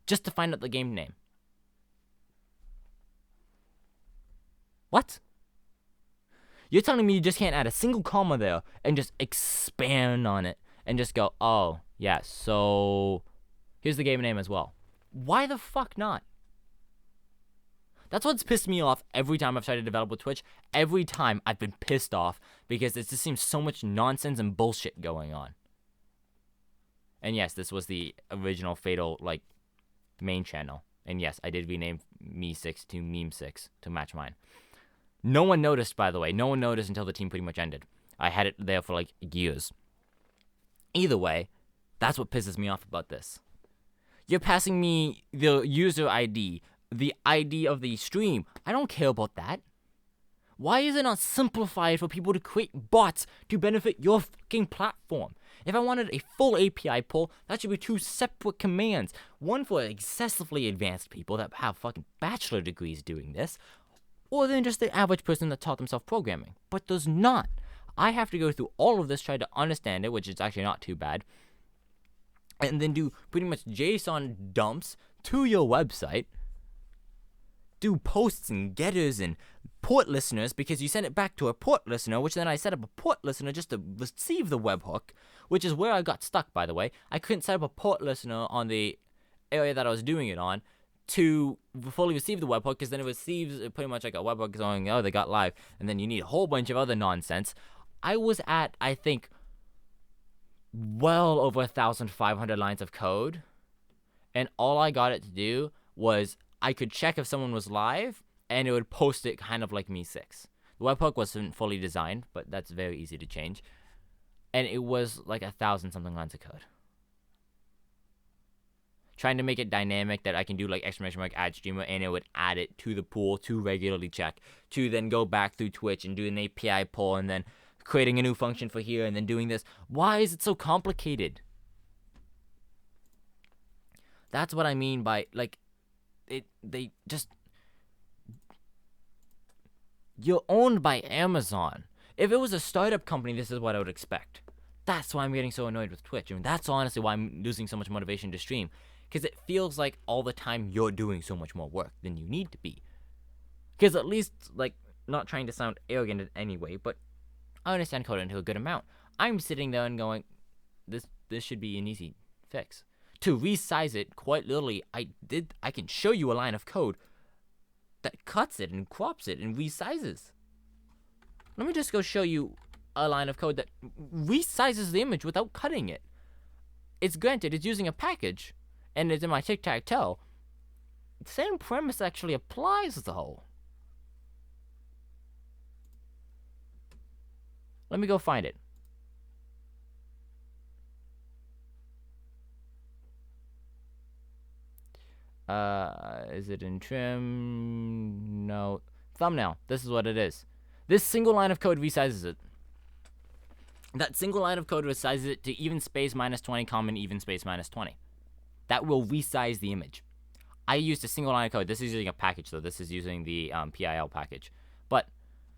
just to find out the game name. What? You're telling me you just can't add a single comma there and just expand on it and just go, oh, yeah, so here's the game name as well. Why the fuck not? That's what's pissed me off every time I've tried to develop with Twitch. Every time I've been pissed off because it just seems so much nonsense and bullshit going on. And yes, this was the original Fatal, main channel. And yes, I did rename Me6 to Meme6 to match mine. No one noticed, by the way. No one noticed until the team pretty much ended. I had it there for, years. Either way, that's what pisses me off about this. You're passing me the user ID, the ID of the stream. I don't care about that. Why is it not simplified for people to create bots to benefit your fucking platform? If I wanted a full API pull, that should be 2 separate commands. One for excessively advanced people that have fucking bachelor degrees doing this, or then just the average person that taught themselves programming, but does not. I have to go through all of this, try to understand it, which is actually not too bad, and then do pretty much JSON dumps to your website, do posts and getters and port listeners, because you send it back to a port listener, which then I set up a port listener just to receive the webhook, which is where I got stuck, by the way. I couldn't set up a port listener on the area that I was doing it on to fully receive the webhook, because then it receives pretty much like a webhook going, oh, they got live, and then you need a whole bunch of other nonsense. I was at, I think, well over 1,500 lines of code, and all I got it to do was I could check if someone was live, and it would post it kind of like Me6. The webhook wasn't fully designed, but that's very easy to change, and it was like 1,000-something lines of code. Trying to make it dynamic that I can do like exclamation mark add streamer, and it would add it to the pool to regularly check, to then go back through Twitch and do an API pull, and then creating a new function for here, and then doing this. Why is it so complicated? That's what I mean by, like, they just... You're owned by Amazon. If it was a startup company, this is what I would expect. That's why I'm getting so annoyed with Twitch. I mean, that's honestly why I'm losing so much motivation to stream. Because it feels like all the time you're doing so much more work than you need to be. Because at least, like, not trying to sound arrogant in any way, but I understand coding to a good amount. I'm sitting there and going, this should be an easy fix. To resize it, quite literally, I can show you a line of code that cuts it and crops it and resizes. Let me just go show you a line of code that resizes the image without cutting it. It's granted, it's using a package, and it's in my tic-tac-toe. The same premise actually applies, though. Let me go find it. Is it in trim? No. Thumbnail. This is what it is. This single line of code resizes it. That single line of code resizes it to even space minus 20, common even space minus 20. That will resize the image. I used a single line of code. This is using a package, though. This is using the PIL package. But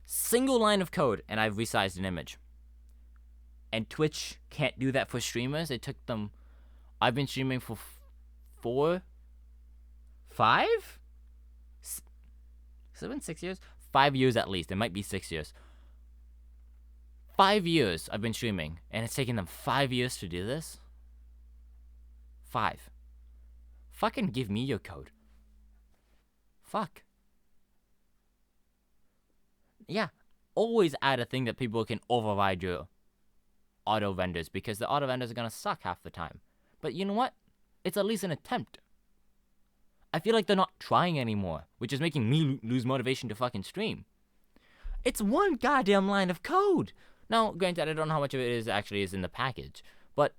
single line of code, and I've resized an image. And Twitch can't do that for streamers. It took them... I've been streaming for 6 years? 5 years at least. It might be 6 years. 5 years I've been streaming, and it's taken them 5 years to do this? 5. Fucking give me your code. Fuck. Yeah, always add a thing that people can override your auto vendors, because the auto vendors are gonna suck half the time. But you know what? It's at least an attempt. I feel like they're not trying anymore, which is making me lose motivation to fucking stream. It's one goddamn line of code. Now, granted, I don't know how much of it is in the package, but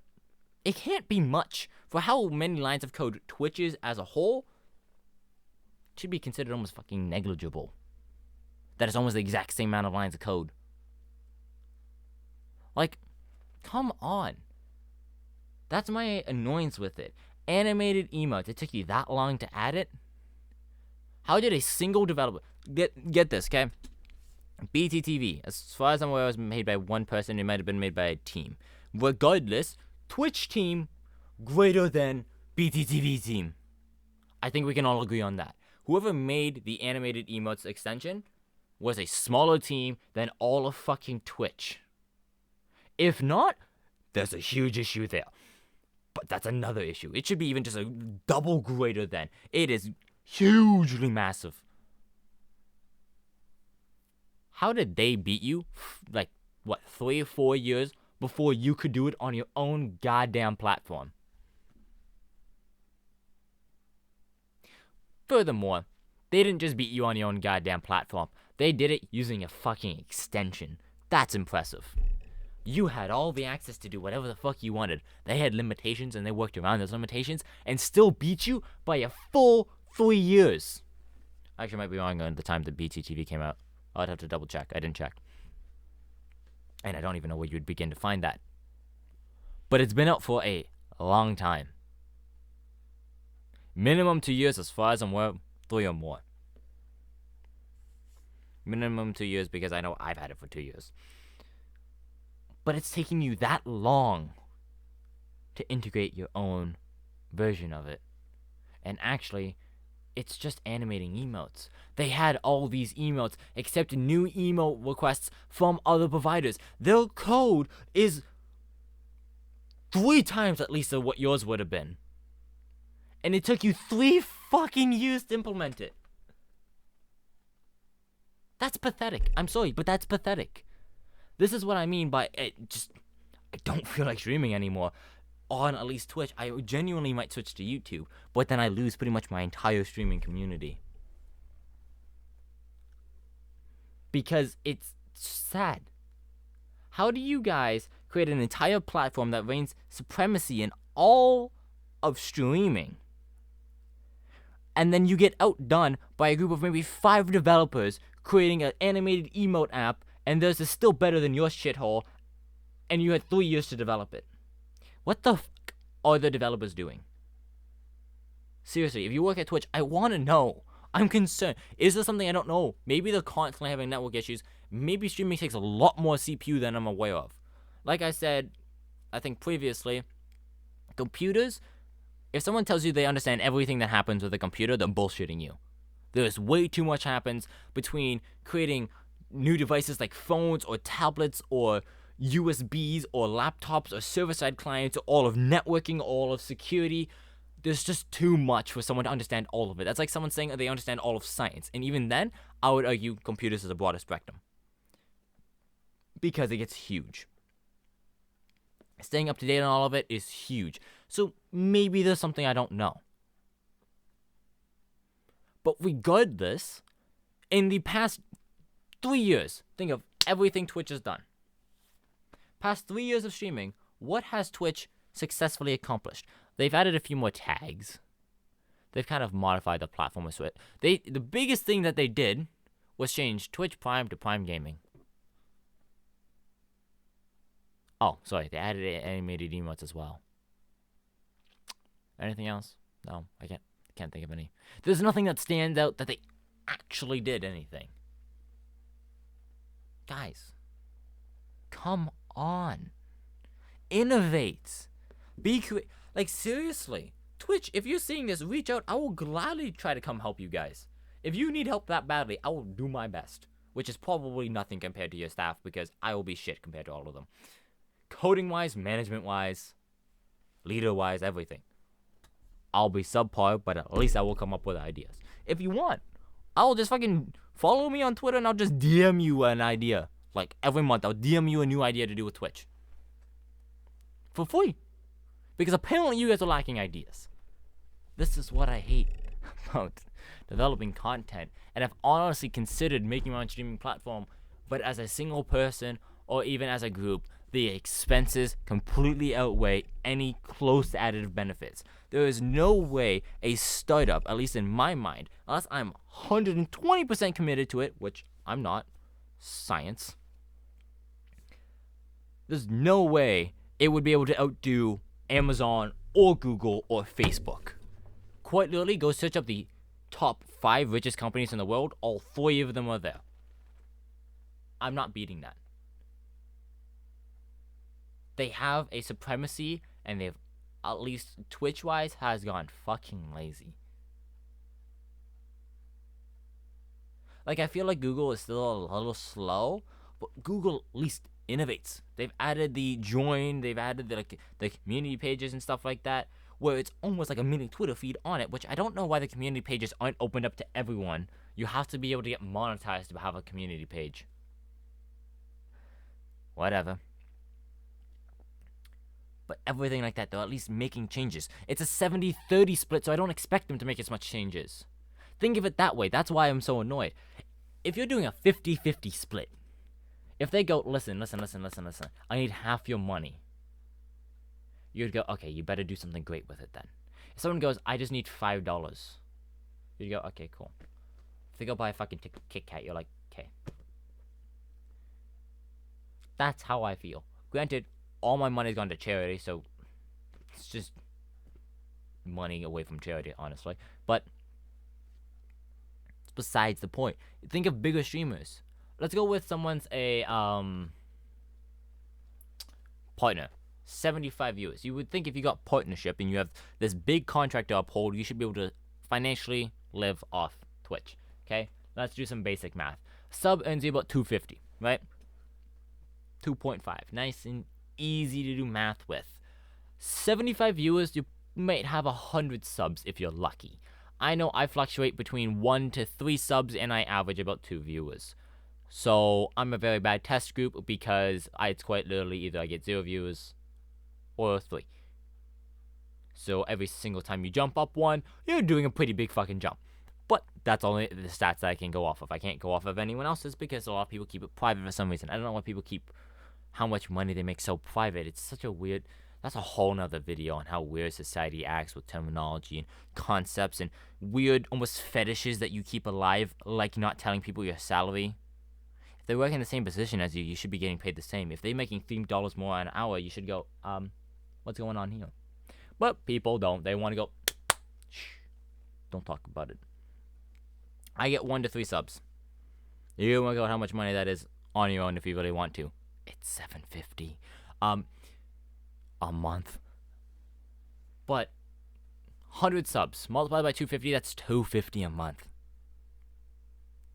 it can't be much. For how many lines of code Twitch is as a whole, it should be considered almost fucking negligible. That is almost the exact same amount of lines of code. Like, come on. That's my annoyance with it. Animated emotes, it took you that long to add it? How did a single developer... Get this, okay? BTTV, as far as I'm aware, was made by one person. It might have been made by a team. Regardless, Twitch team greater than BTTV team. I think we can all agree on that. Whoever made the animated emotes extension was a smaller team than all of fucking Twitch. If not, there's a huge issue there. But that's another issue. It should be even just a double greater than. It is hugely massive. How did they beat you? Like, what, 3 or 4 years before you could do it on your own goddamn platform? Furthermore, they didn't just beat you on your own goddamn platform. They did it using a fucking extension. That's impressive. You had all the access to do whatever the fuck you wanted. They had limitations, and they worked around those limitations and still beat you by a full 3 years. Actually, I might be wrong on the time that BTTV came out. I'd have to double check. I didn't check. And I don't even know where you'd begin to find that. But it's been out for a long time. Minimum 2 years, as far as I'm aware, 3 or more. Minimum 2 years, because I know I've had it for 2 years. But it's taking you that long to integrate your own version of it. And actually, it's just animating emotes. They had all these emotes, accepting new emote requests from other providers. Their code is 3 times at least of what yours would have been. And it took you 3 fucking years to implement it. That's pathetic. I'm sorry, but that's pathetic. This is what I mean by I don't feel like streaming anymore. On at least Twitch, I genuinely might switch to YouTube, but then I lose pretty much my entire streaming community. Because it's sad. How do you guys create an entire platform that reigns supremacy in all of streaming, and then you get outdone by a group of maybe 5 developers creating an animated emote app, and theirs is still better than your shithole, and you had 3 years to develop it? What the fuck are the developers doing? Seriously, if you work at Twitch, I want to know. I'm concerned. Is there something I don't know? Maybe they're constantly having network issues. Maybe streaming takes a lot more CPU than I'm aware of. Like I said, I think previously, computers, if someone tells you they understand everything that happens with a computer, they're bullshitting you. There's way too much happens between creating new devices like phones or tablets or USBs or laptops or server-side clients or all of networking, all of security. There's just too much for someone to understand all of it. That's like someone saying they understand all of science. And even then, I would argue computers is a broader spectrum. Because it gets huge. Staying up to date on all of it is huge. So maybe there's something I don't know. But regardless, in the past 3 years, think of everything Twitch has done. Past 3 years of streaming, what has Twitch successfully accomplished? They've added a few more tags. They've kind of modified the platform a bit. The biggest thing that they did was change Twitch Prime to Prime Gaming. Oh, sorry, they added animated emotes as well. Anything else? No, I can't think of any. There's nothing that stands out that they actually did anything. Guys, come on. Innovate. Like, seriously. Twitch, if you're seeing this, reach out. I will gladly try to come help you guys. If you need help that badly, I will do my best. Which is probably nothing compared to your staff, because I will be shit compared to all of them. Coding-wise, management-wise, leader-wise, everything. I'll be subpar, but at least I will come up with ideas. If you want, I'll just fucking follow me on Twitter and I'll just DM you an idea. Like, every month, I'll DM you a new idea to do with Twitch. For free. Because apparently you guys are lacking ideas. This is what I hate about developing content. And I've honestly considered making my own streaming platform, but as a single person or even as a group, the expenses completely outweigh any close to additive benefits. There is no way a startup, at least in my mind, unless I'm 120% committed to it, which I'm not, science, there's no way it would be able to outdo Amazon or Google or Facebook. Quite literally, go search up the top 5 richest companies in the world. All 3 of them are there. I'm not beating that. They have a supremacy, and they've, at least Twitch-wise, has gone fucking lazy. Like, I feel like Google is still a little slow, but Google at least innovates. They've added the join, they've added the community pages and stuff like that, where it's almost like a mini Twitter feed on it, which I don't know why the community pages aren't opened up to everyone. You have to be able to get monetized to have a community page. Whatever. But everything like that, they're at least making changes. It's a 70-30 split, so I don't expect them to make as much changes. Think of it that way. That's why I'm so annoyed. If you're doing a 50-50 split, if they go, listen, I need half your money, you'd go, okay, you better do something great with it then. If someone goes, I just need $5, you'd go, okay, cool. If they go buy a fucking Kit Kat, you're like, okay, That's how I feel. Granted, all my money's gone to charity, so it's just money away from charity, honestly. But it's besides the point. Think of bigger streamers. Let's go with someone's a partner. 75 viewers. You would think if you got partnership and you have this big contract to uphold, you should be able to financially live off Twitch. Okay? Let's do some basic math. Sub earns you about 250, right? 2.5. Nice and easy to do math with. 75 viewers, you might have 100 subs if you're lucky. I know I fluctuate between 1 to 3 subs and I average about 2 viewers. So I'm a very bad test group because it's quite literally either I get 0 viewers or 3. So every single time you jump up 1, you're doing a pretty big fucking jump. But that's only the stats that I can go off of. I can't go off of anyone else's because a lot of people keep it private for some reason. I don't know why people keep how much money they make so private. It's such a weird... That's a whole nother video on how weird society acts with terminology and concepts and weird almost fetishes that you keep alive, like not telling people your salary. If they work in the same position as you, you should be getting paid the same. If they're making $3 more an hour, you should go, what's going on here? But people don't. They want to go, shh, don't talk about it. I get 1 to 3 subs. You can work out how much money that is on your own if you really want to. It's $750 a month. But 100 subs multiplied by 250, that's $250 a month.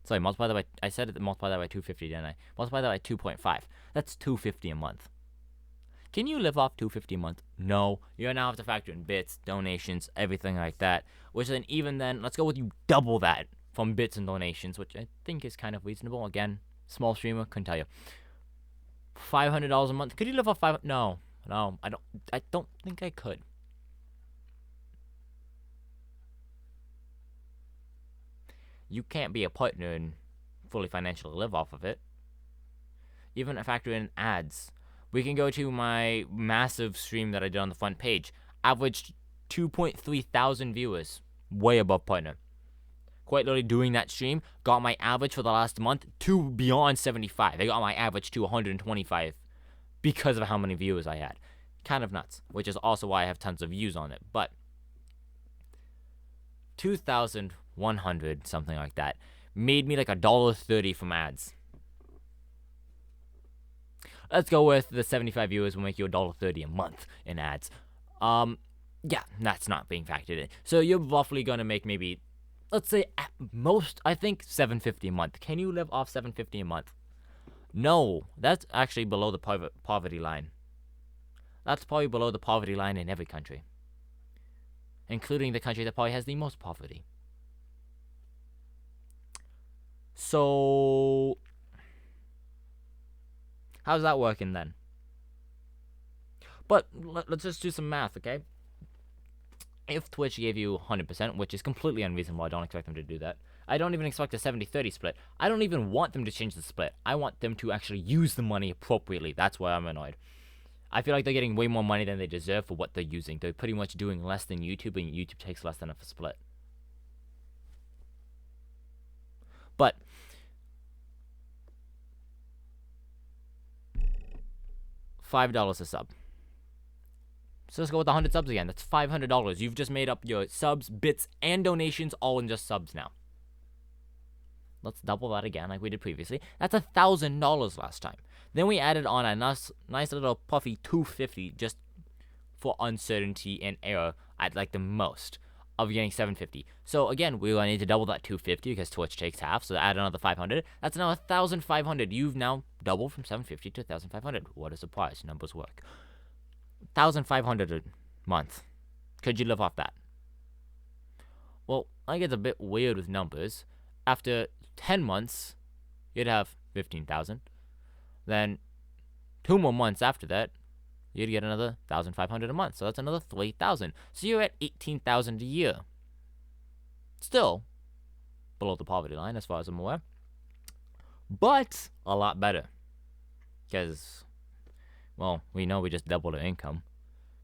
Sorry, multiply that by, I said it, multiply that by 250, didn't I? Multiply that by 2.5. That's $250 a month. Can you live off $250 a month? No. You now have to factor in bits, donations, everything like that. Which then, even then, let's go with you double that from bits and donations, which I think is kind of reasonable. Again, small streamer, couldn't tell you. $500 a month. Could you live off $500? No, I don't think I could. You can't be a partner and fully financially live off of it. Even if I factor in ads, we can go to my massive stream that I did on the front page. Averaged 2.3 thousand viewers, way above partner. Quite literally doing that stream got my average for the last month to beyond 75. I got my average to 125 because of how many viewers I had. Kind of nuts, which is also why I have tons of views on it. But 2,100, something like that, made me like $1.30 from ads. Let's go with the 75 viewers will make you $1.30 a month in ads. Yeah, that's not being factored in. So you're roughly gonna make maybe, let's say at most, I think $750 a month. Can you live off $750 a month? No, that's actually below the poverty line. That's probably below the poverty line in every country, including the country that probably has the most poverty. So, how's that working then? But let's just do some math, okay? If Twitch gave you 100%, which is completely unreasonable, I don't expect them to do that. I don't even expect a 70-30 split. I don't even want them to change the split. I want them to actually use the money appropriately. That's why I'm annoyed. I feel like they're getting way more money than they deserve for what they're using. They're pretty much doing less than YouTube, and YouTube takes less than a split. But $5 a sub. So let's go with 100 subs again. That's $500. You've just made up your subs, bits, and donations all in just subs now. Let's double that again like we did previously. That's $1,000 last time. Then we added on a nice little puffy $250 just for uncertainty and error at like the most of getting $750. So again, we're going to need to double that $250 because Twitch takes half. So add another $500. That's now $1,500. You've now doubled from $750 to $1,500. What a surprise. Numbers work. $1,500 a month. Could you live off that? Well, I think it's a bit weird with numbers. After 10 months, you'd have 15,000. Then 2 more months after that, you'd get another 1,500 a month. So that's another 3,000. So you're at 18,000 a year. Still below the poverty line as far as I'm aware. But a lot better. Because, well, we know we just doubled our income.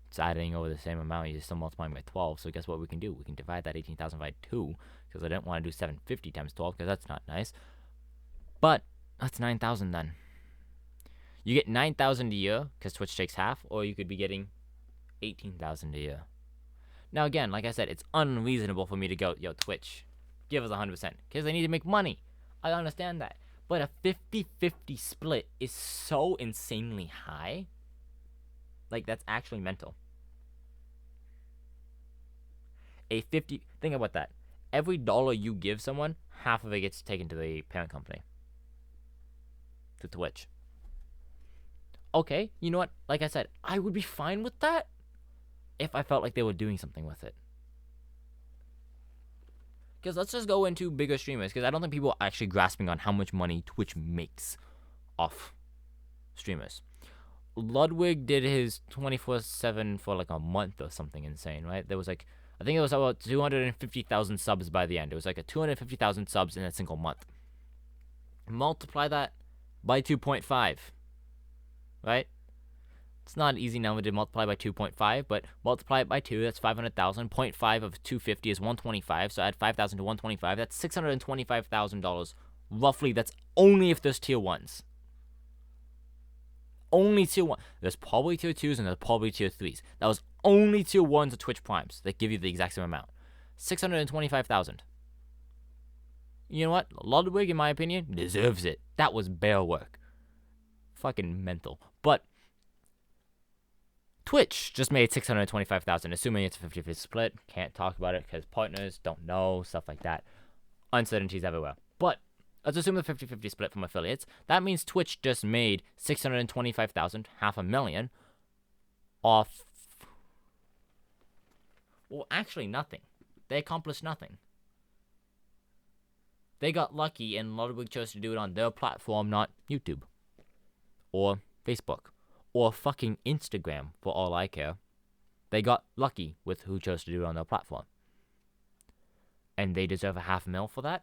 It's adding over the same amount. You just still multiplying by 12. So guess what we can do? We can divide that 18,000 by 2. Because I didn't want to do 750 times 12 because that's not nice. But that's 9,000 then. You get 9,000 a year because Twitch takes half, or you could be getting 18,000 a year. Now again, like I said, it's unreasonable for me to go, yo, Twitch, give us 100% because they need to make money. I understand that. But a 50-50 split is so insanely high. Like, that's actually mental. Think about that. Every dollar you give someone, half of it gets taken to the parent company. To Twitch. Okay, you know what? Like I said, I would be fine with that if I felt like they were doing something with it. Because let's just go into bigger streamers, because I don't think people are actually grasping on how much money Twitch makes off streamers. Ludwig did his 24/7 for like a month or something insane, right? There was like, I think it was about 250,000 subs by the end. It was like a 250,000 subs in a single month. Multiply that by 2.5, right? It's not an easy number to multiply by 2.5, but multiply it by 2, that's 500,000. 0.5 of 250 is 125, so add 5,000 to 125, that's $625,000. Roughly, that's only if there's tier 1s. Only tier 1. There's probably tier 2s and there's probably tier 3s. That was only tier 1s of Twitch Primes that give you the exact same amount. 625,000. You know what? Ludwig, in my opinion, deserves it. That was bare work. Fucking mental. But Twitch just made 625,000, assuming it's a 50-50 split. Can't talk about it because partners don't know, stuff like that. Uncertainties everywhere. But let's assume the 50-50 split from affiliates. That means Twitch just made 625,000, $500,000, off. Well, actually, nothing. They accomplished nothing. They got lucky, and Ludwig chose to do it on their platform, not YouTube or Facebook or fucking Instagram, for all I care. They got lucky with who chose to do it on their platform. And they deserve a $500,000 for that?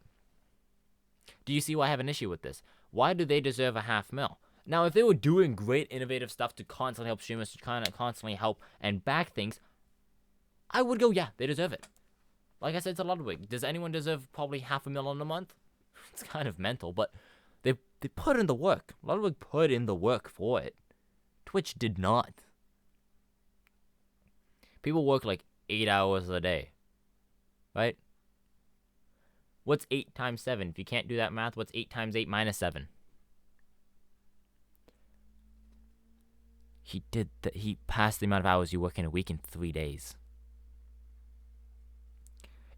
Do you see why I have an issue with this? Why do they deserve a $500,000? Now, if they were doing great, innovative stuff to constantly help streamers, to kind of constantly help and back things, I would go, yeah, they deserve it. Like I said to Ludwig, does anyone deserve probably $500,000 a month? It's kind of mental, but they put in the work. Ludwig put in the work for it. Twitch did not. People work like 8 hours a day, right? What's 8 times 7? If you can't do that math, what's 8 times 8 minus 7? He passed the amount of hours you work in a week in 3 days.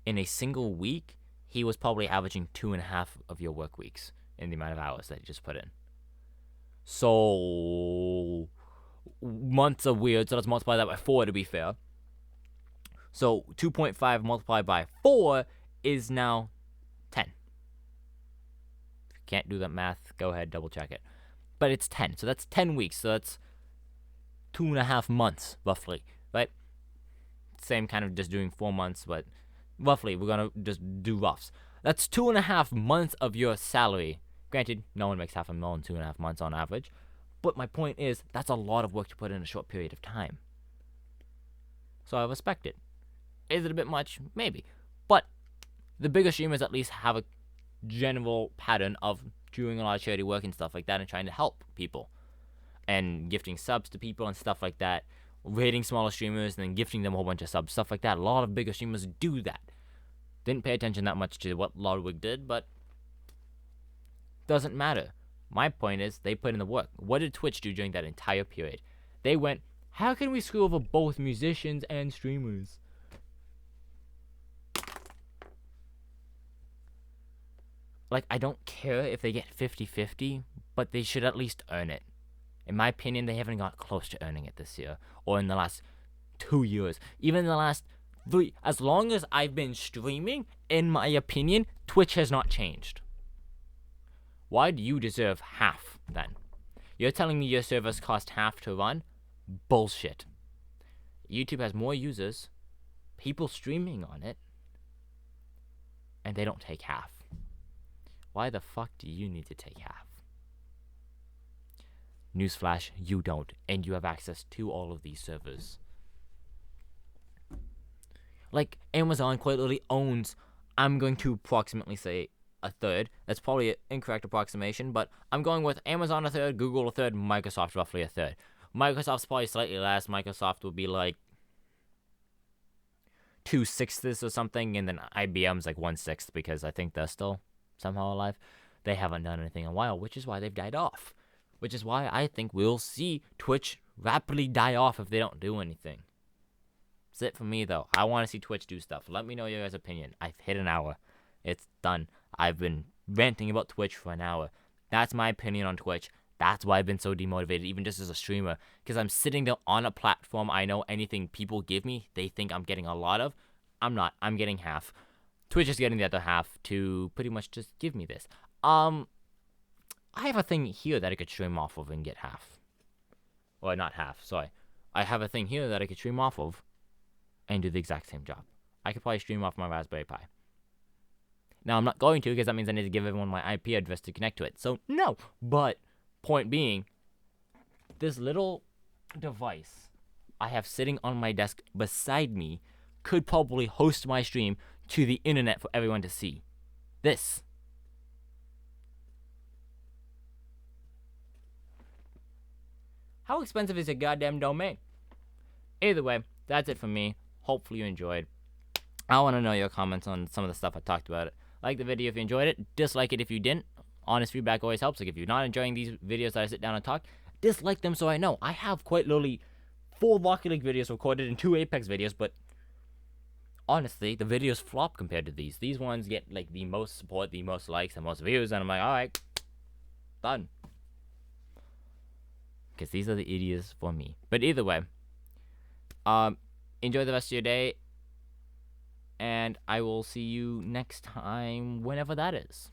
In a single week, he was probably averaging 2.5 of your work weeks in the amount of hours that he just put in. So months are weird, so let's multiply that by 4 to be fair. So 2.5 multiplied by 4 is now 10. If you can't do that math, go ahead, double check it. But it's 10, so that's 10 weeks, so that's 2.5 months, roughly, right? Same kind of just doing 4 months, but roughly, we're gonna just do roughs. That's 2.5 months of your salary. Granted, no one makes $500,000 in 2.5 months on average. But my point is, that's a lot of work to put in a short period of time. So I respect it. Is it a bit much? Maybe. But the bigger streamers at least have a general pattern of doing a lot of charity work and stuff like that and trying to help people. And gifting subs to people and stuff like that. Rating smaller streamers and then gifting them a whole bunch of subs, stuff like that. A lot of bigger streamers do that. Didn't pay attention that much to what Ludwig did, but doesn't matter. My point is, they put in the work. What did Twitch do during that entire period? They went, how can we screw over both musicians and streamers? Like, I don't care if they get 50-50, but they should at least earn it. In my opinion, they haven't got close to earning it this year, or in the last 2 years. Even in the last 3, as long as I've been streaming, in my opinion, Twitch has not changed. Why do you deserve half, then? You're telling me your servers cost half to run? Bullshit. YouTube has more users, people streaming on it, and they don't take half. Why the fuck do you need to take half? Newsflash, you don't, and you have access to all of these servers. Like, Amazon quite literally owns, I'm going to approximately say, a third. That's probably an incorrect approximation, but I'm going with Amazon a third, Google a third, Microsoft roughly a third. Microsoft's probably slightly less. Microsoft would be like 2/6 or something, and then IBM's like 1/6 because I think they're still somehow alive. They haven't done anything in a while, which is why they've died off. Which is why I think we'll see Twitch rapidly die off if they don't do anything. That's it for me, though. I want to see Twitch do stuff. Let me know your guys' opinion. I've hit an hour. It's done. I've been ranting about Twitch for an hour. That's my opinion on Twitch. That's why I've been so demotivated, even just as a streamer. Because I'm sitting there on a platform I know anything people give me, they think I'm getting a lot of. I'm not. I'm getting half. Twitch is getting the other half to pretty much just give me this. I have a thing here that I could stream off of and get half. Or not half, sorry. I have a thing here that I could stream off of and do the exact same job. I could probably stream off my Raspberry Pi. Now, I'm not going to because that means I need to give everyone my IP address to connect to it. So, no. But, point being, this little device I have sitting on my desk beside me could probably host my stream to the internet for everyone to see. This. How expensive is a goddamn domain? Either way, that's it for me. Hopefully you enjoyed. I want to know your comments on some of the stuff I talked about. Like the video if you enjoyed it. Dislike it if you didn't. Honest feedback always helps. Like if you're not enjoying these videos that I sit down and talk, dislike them so I know. I have quite literally 4 Rocket League videos recorded and 2 Apex videos, but honestly, the videos flop compared to these. These ones get like the most support, the most likes, the most views, and I'm like, alright, done. Because these are the idiots for me. But either way, enjoy the rest of your day, and I will see you next time, whenever that is.